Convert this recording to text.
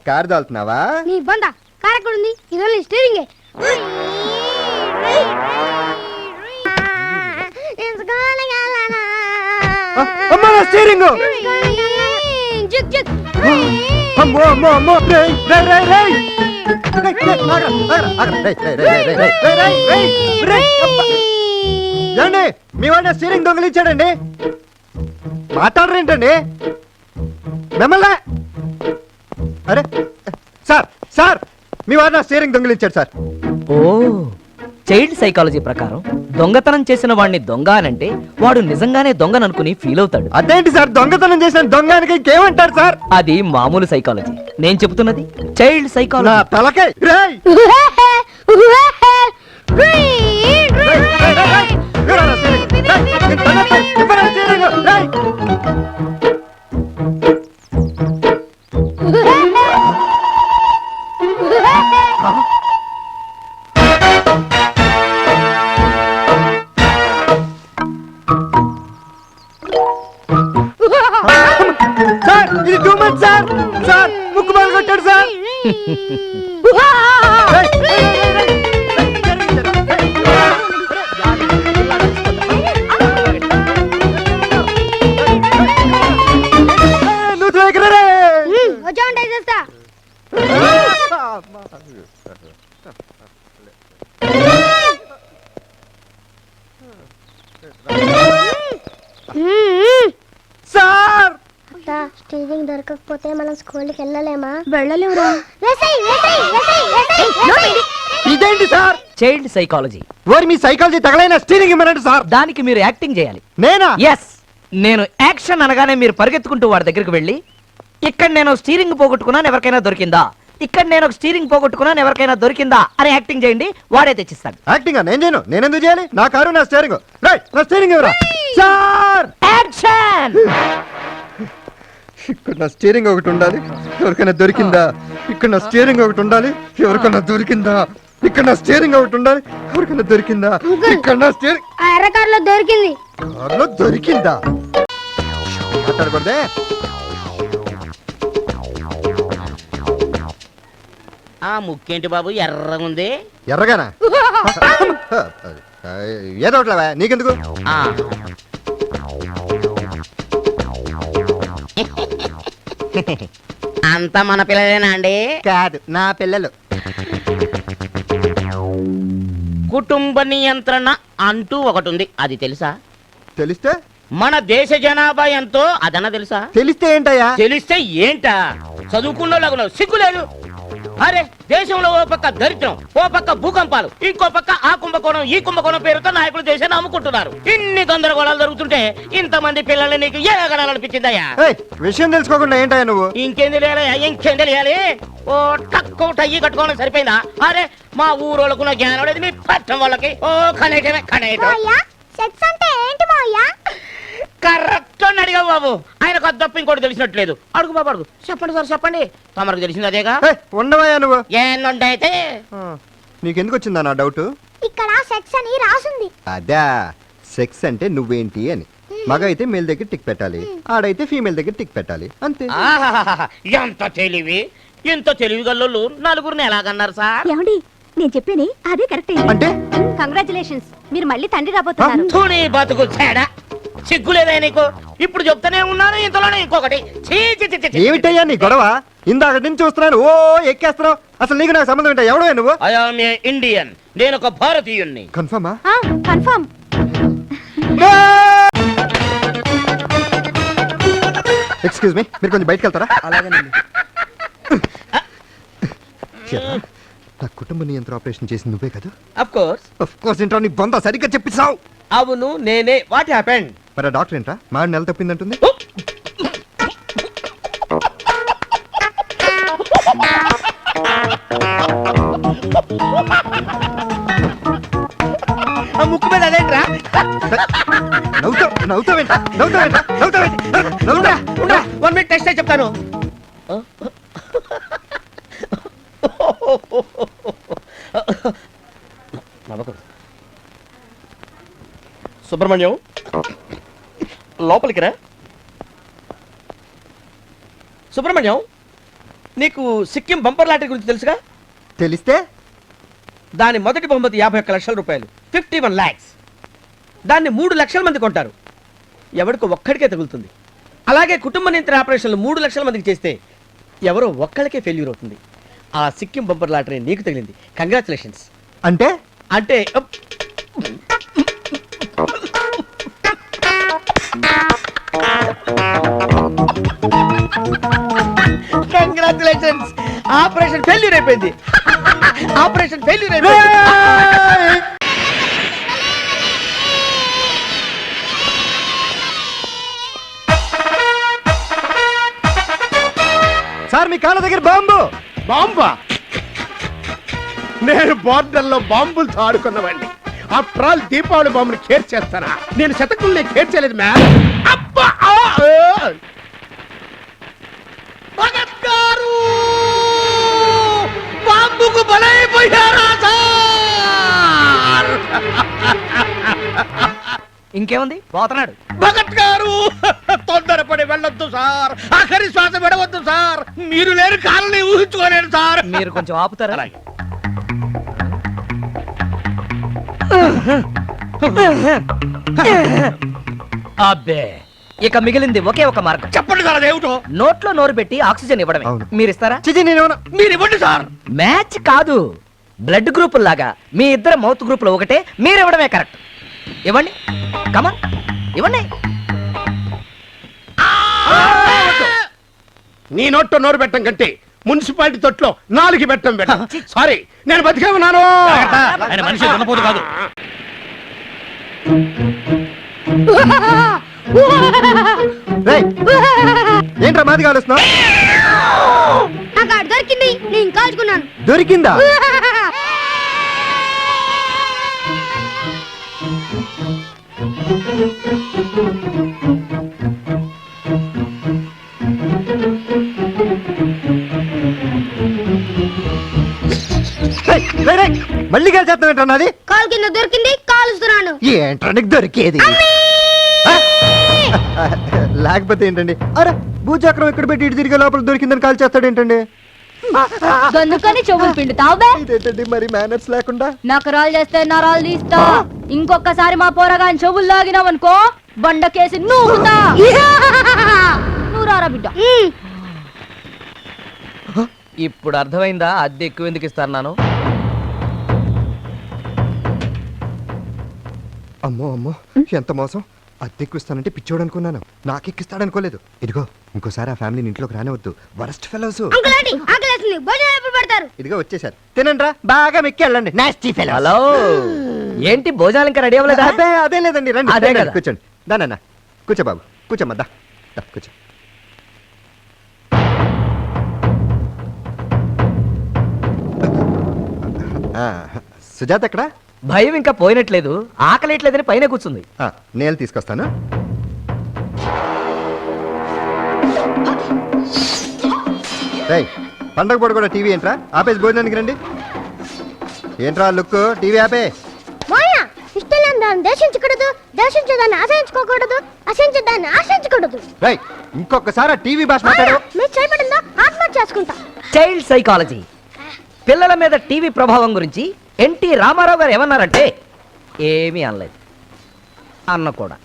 Car దోలుతున్నావా? నీ బంద car ఎక్కడ ఉంది? ఇది స్టీరింగ్. అమ్మా స్టీరింగ్. అమ్మో అమ్మో అమ్మో. ఏమండి మీ వాడిన స్టీరింగ్ దొంగిలించాడండి. మాట్లాడరేంటండి మిమ్మల్ని? అరే సార్ సార్ మీ వాడిన స్టీరింగ్ దొంగిలించాడు సార్. ఓ చైల్డ్ సైకాలజీ ప్రకారం దొంగతనం చేసిన వాడిని దొంగ అనంటే వాడు నిజంగానే దొంగననుకుని ఫీల్ అవుతాడు. అదేంటి సార్ దొంగతనం చేసిన దొంగనికి ఇంకేమంటారు సార్? అది మామూలు సైకాలజీ. నేను చెబుతున్నది చైల్డ్ నా సైకాలజీ. తలకాయ రేయ్. ఎవరన్నా స్టీరింగ్? రేయ్, నేను తనపై ఎవరన్నా స్టీరింగ్? రేయ్. సార్ ఇది టూ మచ్ సార్. సార్ ముక్కు బాగా కొట్టాడు సార్. నువ్వు దగ్గరే వచ్చామంటే చేస్తా. సార్ స్టీరింగ్ దొరకకపోతే మనం స్కూల్కి వెళ్ళలేమా? వెళ్ళలేవురా. ఇదేంటి సార్? Child psychology. ఓరి మీ సైకాలజీ తగలైన స్టీరింగ్ ఇమ్మనండి సార్. దానికి మీరు యాక్టింగ్ చేయాలి. నేనా? ఎస్, నేను యాక్షన్ అనగానే మీరు పరిగెత్తుకుంటూ వాడి దగ్గరికి వెళ్ళి, ఇక్కడ నేను స్టీరింగ్ పోగొట్టుకున్నాను ఎవరికైనా దొరికిందా, ఇక్కడ నేను స్టీరింగ్ పోగొట్టుకున్నాను ఎవరికైనా దొరికిందా అని యాక్టింగ్ చేయండి. వాడే తెచ్చిస్తాడు. యాక్టింగ్ నేను చేయను. నేనెందుకు చేయాలి? నా కారు నా స్టీరింగ్. రైట్ నా స్టీరింగ్ ఎవరా? Sir action. ఇక్కడ నా స్టీరింగ్ ఒకటి ఉండాలి, ఎవరికైనా దొరికిందా? ఇక్కడ నా స్టీరింగ్ ఒకటి ఉండాలి, ఎవరికైనా దొరికిందా? ఇక్కడ నా స్టీరింగ్ ఒకటి ఉండాలి, ఎవరికైనా దొరికిందా? ఇక్కడ నా స్టీరింగ్ ఆ ఎర్ర కార్లో దొరికింది. కార్లో దొరికిందా? మాట్లాడకూడదే. ఆ ముక్కేంటి బాబు ఎర్రగుంది? ఎర్రగానా? ఏదో ఒకట్లేవా నీకెందుకు? అంతా మన పిల్లలేనా అండి? కాదు నా పిల్లలు. కుటుంబ నియంత్రణ అంటూ ఒకటి ఉంది, అది తెలుసా? తెలిస్తే? మన దేశ జనాభా ఎంతో అదన తెలుసా? తెలిస్తే ఏంటయ్యా? తెలిస్తే ఏంటా? చదువుకున్నోళ్ళకు సిగ్గు లేదు. అరే దేశంలో ఓ పక్క దరిద్రం, ఓ పక్క భూకంపాలు, ఇంకో పక్క ఆ కుంభకోణం ఈ కుంభకోణం పేరుతో నాయకులు దేశాన్ని అమ్ముకుంటున్నారు. ఇన్ని గందరగోళాలు జరుగుతుంటే ఇంతమంది పిల్లల్ని నీకు ఏ గడాలనిపించిందయ్యా? విషయం తెలుసుకోకుండా ఏంటయ్యా నువ్వు? ఇంకేం తెలియాలి? ఇంకేం తెలియాలి? ఓ టక్కు టయ్యి కట్టుకోవడం సరిపోయిందా? అరే మా ఊరోళ్ళకున్న జ్ఞానం లేదు, మీ పట్టం వాళ్ళకి ఓ కనేటమే కనేటం. సెక్స్ అంటే ఏంటి మావయ్యా? కరెక్ట్ అని అడిగావు బాబు. ఆయనకు అది తప్ప ఇంకోటి తెలిసినట్లేదు. అడుగు బాబు అడుగు. చెప్పండి సార్ చెప్పండి. తమకు తెలిసింది అదేగా? ఉండవయ్యా నువ్వు. ఏంటంటే నీకెందుకు వచ్చిందా నా డౌట్? ఇక్కడ సెక్స్ అని రాసుంది. అదా సెక్స్ అంటే నువ్వేంటి అని. మగ అయితే మేల్ దగ్గర టిక్ పెట్టాలి, ఆడైతే ఫీమేల్ దగ్గర టిక్ పెట్టాలి అంతే. ఎంత తెలివి! ఎంత తెలివి గల్లోళ్ళు నలుగురిని ఎలాగన్నారు సార్? ఏమండి నేను చెప్పేని అదే కరెక్ట్. అంటే కంగ్రాచులేషన్స్, మీరు మళ్ళీ తండ్రి రాబోతున్నారు. ధూని బతుకు తేడా. సిగ్గులేదా నీకు? ఇప్పుడు చెప్తానే ఉన్నాను, ఇంతలోనే ఇంకొకటి. ఏమిటయ్యా నీ గొడవ? ఇందాక నుంచి చూస్తున్నాను ఓ ఎక్కేస్తున్నావు. అసలు నీకు నాకు సంబంధం ఏంటో? ఎవడో నువ్వు? I am a Indian. నేను ఒక భారతీయుణ్ణి. కన్ఫర్మా? కన్ఫర్మ్. ఎక్స్క్యూజ్ మీ, మీరు కొంచెం బయటకు వెళ్తారా? అలాగేనండి. నా కుటుంబ నియంత్రణ ఆపరేషన్ చేసింది నువ్వే కదా? Of course. Of course. ఏంట్రా నీ బొంద సరిగ్గా చెప్పిస్తావు. అవును నేనే. What happened? మరి డాక్టర్ ఏంట్రా మాడి నెల తప్పిందంటుంది? ముక్కు మీద అదేంట్రా? నవ్వుతావేంట్రా? 1 minute టెస్ట్ చెప్తాను. సుబ్రహ్మణ్యం లోపలికి రా. సుబ్రహ్మణ్యం నీకు సిక్కిం బంపర్ లాటరీ గురించి తెలుసుగా? తెలిస్తే దాని మొదటి బహుమతి 51 లక్షల రూపాయలు, 51 lakhs. దాన్ని 3 లక్షల మంది కొంటారు, ఎవరికో ఒక్కడికే తగులుతుంది. అలాగే కుటుంబ నియంత్రణ ఆపరేషన్లు 3 లక్షల మందికి చేస్తే ఎవరో ఒక్కడికే ఫెయిల్యూర్ అవుతుంది. ఆ సిక్కిం బంపర్ లాటరీ నీకు తగిలింది. కంగ్రాచులేషన్స్. అంటే అంటే కంగ్రాచులేషన్స్, ఆపరేషన్ ఫెయిల్యూర్ అయిపోయింది. ఆపరేషన్ ఫెయిల్యూర్ అయిపోయింది. సార్ మీ కాళ్ళ దగ్గర బాంబు. బాంబా? నేను బోర్డర్లో బాంబులతో ఆడుకున్నవాడిని. ఆఫ్టర్ ఆల్ దీపావళి బాంబుని కేర్ చేస్తానా? నేను శతకుల్ని కేర్ చేయలేదు మ్యామ్. అబ్బా! భగత్ గారు బాంబుకు బలైపోయారా సార్? ఇంకేముంది, పోతున్నాడు. భగత్ గారు తొందరపడి వెళ్ళొద్దు సార్, ఆఖరి శ్వాస విడవద్దు సార్. మీరు లేని కాలని ఊహించుకోలేరు సార్. మీరు కొంచెం ఆపుతారా? అలాగే. అబ్బే, ఇక మిగిలింది ఒకే ఒక మార్గం. చెప్పండి సార్, అదేమిటో. నోట్లో నోరు పెట్టి ఆక్సిజన్ ఇవ్వడమే. అవును. మీరు ఇస్తారా? చిచి నేనేమన్నా మీరు ఇవ్వండి సార్. మ్యాచ్ కాదు, బ్లడ్ గ్రూప్ లాగా మీ ఇద్దరు మౌత్ గ్రూప్ లో ఒకటే, మీరు ఇవ్వడమే కరెక్ట్. ఇవ్వండి, కమన్ ఇవ్వండి. నీ నోట్లో నోరు పెట్టం కంటే మున్సిపాలిటీ తొట్లో 4 పెట్టం పెట్ట. సారీ, నేను బతికే ఉన్నాను. ఆయన మనిషి దున్నపోతు కాదు. రేయ్, ఏంట్రా మాది కాలుస్తున్నావు? నాకు అడు దొరికింది, నేను కాల్చుకున్నాను. దొరికిందా? రేయ్, రేయ్, రేయ్, మళ్ళీ కాల్చేస్తావేంట్రా నాది? కాలు కింద దొరికింది, కాలుస్తున్నాను. ఏంట్రా నీకు దొరికేది? ఆ? లేకపోతే ఏంటండి? అరే భూచక్రం ఎక్కడ పెట్టి ఇటు తిరిగే లోపల దొరికిందని కాల్ చేస్తాడేంటండి? దొందుకని చెవులు పిండుతావే. ఇదేంటండి మరి మేనర్స్ లేకుండా? నకరాలు చేస్తే నరాలు తీస్తా. ఇంకొకసారి మా పోరగాని చెవులు లాగినావనుకో బండకేసి నూగుతా. నువ్వు రారా బిడ్డ. ఇప్పుడు అర్థమైందా అద్దె ఎక్కువ ఎందుకు ఇస్తాను? అమ్మో అమ్మో, ఎంత మోసం! అద్దెక్కిస్తానంటే పిచ్చోడు అనుకున్నాను, నాకెక్కిస్తాడనుకోలేదు. ఇదిగో ఇంకోసారి ఆ ఫ్యామిలీని ఇంట్లోకి రానివద్దు, వరస్ట్ ఫెలోస్. ఇదిగో వచ్చేసారు, తినండ్రా, బాగా మెక్కి వెళ్ళండి. Nasty fellows. హలో, ఏంటి భోజనాలు ఇంకా రెడీ అవ్వలేదా? అదే అదే లేదండి, రండి అదే రండి, కదా. కూర్చోండి. దానన్నా కూర్చో బాబు, కూర్చోమ్మా, దా దా, కూర్చో. ఆ, సుజాత ఎక్కడా? భయం ఇంకా పోయినట్లేదు, ఆకలేట్లేదని పైన కూర్చుంది. నేను తీసుకొస్తాను. రేయ్, పండగ పూట కూడా టీవీ ఏంట్రా ఆపేసి భోజనానికి రండి. ఏంట్రా లుక్, టీవీ ఆపే. మోయా ఇష్టం లేని దాన్ని దేశించకూడదు, దేశించేదాన్ని ఆశించుకోకూడదు, ఆశించేదాన్ని ఆశించకూడదు. రేయ్, ఇంకొకసారి ఆ టీవీ భాష మాట్లాడు. మీరు చేయబడిందా ఆత్మహత్య చేసుకుంటా. చైల్డ్ సైకాలజీ, పిల్లల మీద టీవీ ప్రభావం గురించి ఎన్టీ రామారావు గారు ఏమన్నారంటే ఏమీ అనలేదు, అన్న కూడా